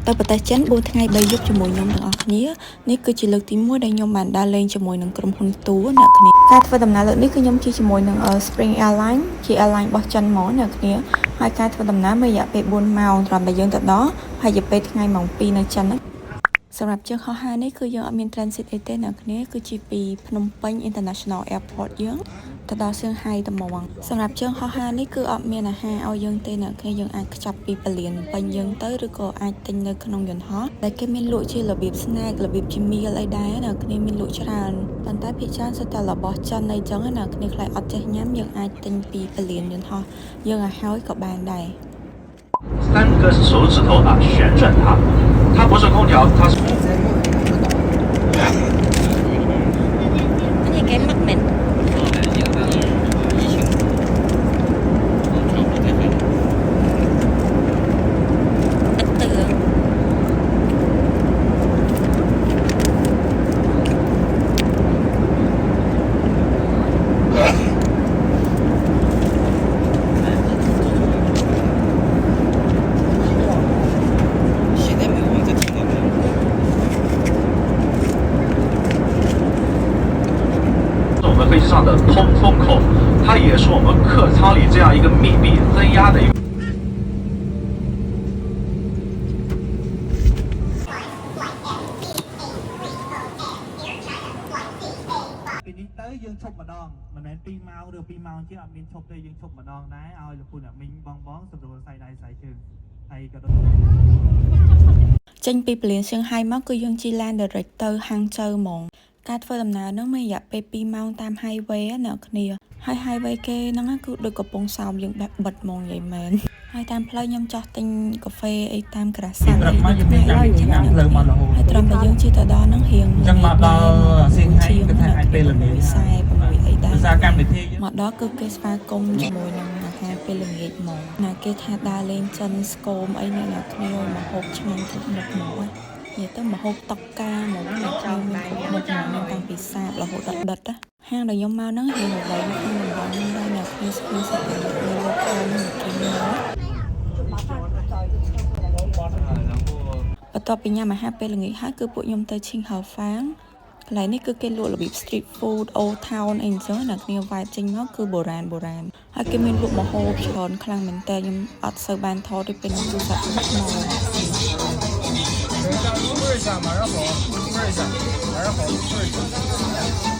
តើប្រទេសចិន4ថ្ងៃ3យប់ជាមួយខ្ញុំទាំងអស់គ្នានេះគឺជាលើកទី1ដែលខ្ញុំបានដើរលេងជាមួយនឹងក្រុមហ៊ុនទូអ្នកគ្នាការធ្វើដំណើរលើកនេះគឺខ្ញុំជិះជាមួយនឹង Spring Airlines ជា airline របស់ចិនហ្មងអ្នកគ្នាហើយការធ្វើដំណើរមានរយៈពេល4ម៉ោងត្រឹមតែយើងទៅដល់ហើយជាពេលថ្ងៃម៉ោង2នៅចិនសម្រាប់ជើងហោះហើរនេះគឺយើងអត់មាន transit អីទេអ្នកគ្នាគឺជាពីភ្នំពេញ International Airport យើងទៅដល់សៀងហៃតែហ្មងសម្រាប់ជើងហោះហើរនេះគឺអត់មានអាហារឲ្យយើងទេអ្នកគ្នាយើងអាចខ្ចប់ពីពលានពេញយើងទៅឬក៏អាចទិញនៅក្នុងយន្តហោះដែលគេមានលក់ជារបៀប snack របៀបជា meal អីដែរអ្នកគ្នាមានលក់ច្រើនប៉ុន្តែភាគច្រើនសុទ្ធតែរបស់ចិនអីចឹងអ្នកគ្នាខ្លាចអត់ចេះញ៉ាំយើងអាចទិញពីពលានយន្តហោះយើងឲ្យហើយក៏បានដែរ3个手指头啊旋转它不是空调它是នេះគេមកមែន飞机上的通风口，它也是我们客舱里这样一个密闭增压的一个。ពីនេះទៅយើងឈប់ម្ដងមិនមែន2ម៉ោងឬ2ម៉ោងជាងអត់មានឈប់ទេយើងឈប់ម្ដងដែរឲ្យលោកពូអ្នកមីងបងសម្រួលខ្សែដៃខ្សែជើងហើយក៏ដូចចេញពីពលានសៀងហៃមកគឺយើងជិះឡាន direct ទៅហាងជើហ្មងការធ្វើដំណើរហ្នឹងមានរយៈពេល2ម៉ោងតាម highway អ្នកគ្នាហើយ highway គេហ្នឹងគឺដូចកំពង់សោមយើងបិទហ្មងនិយាយមែនហើយតាមផ្លូវខ្ញុំចោះទិញកាហ្វេអីតាមក្រាសាំងអីថ្ងៃហើយចឹងណាហើយត្រឹមតែយើងជិះទៅដល់ហ្នឹងរៀងចឹងមកដល់សៀងហៃគឺថាអាចពេលល្ងាច46អីដែរភាសាកម្មវិធីមកដល់គឺគេស្វាគមន៍ជាមួយនឹងអាហារពេលល្ងាចហ្មងណាគេថាដើរលេងចិនស្គមអីអ្នកគ្នាមកហូបឆ្ងាញ់គ្រប់មុខហ្មងនិយាយទៅមកហូបតុកកាហ្មងអ្នកខ្ញុំមានគ្រប់មុខហ្មងមានតាំងពីសាបរហូតដល់ដិតហាងដែលខ្ញុំមកហ្នឹងរៀងល្បីក្នុងតំបន់នេះដែរអ្នកគ្នាស្គាល់សិទ្ធិនៅលោកខាងនេះគេមកបន្ទាប់ពីញ៉ាំអាហារពេលល្ងាចហើយគឺពួកខ្ញុំទៅឈិងហៅហ្វាងកន្លែងនេះគឺគេលក់របៀប street food old town អីអញ្ចឹងអ្នកគ្នា vibe ចេញមកគឺបុរាណហើយគេមានលក់ម្ហូបច្រើនខ្លាំងមែនតើខ្ញុំអត់សូវបានថតទេពេលខ្ញុំទូរស័ព្ទមក味儿一下，马上好，味儿一下，马上好，味儿一下。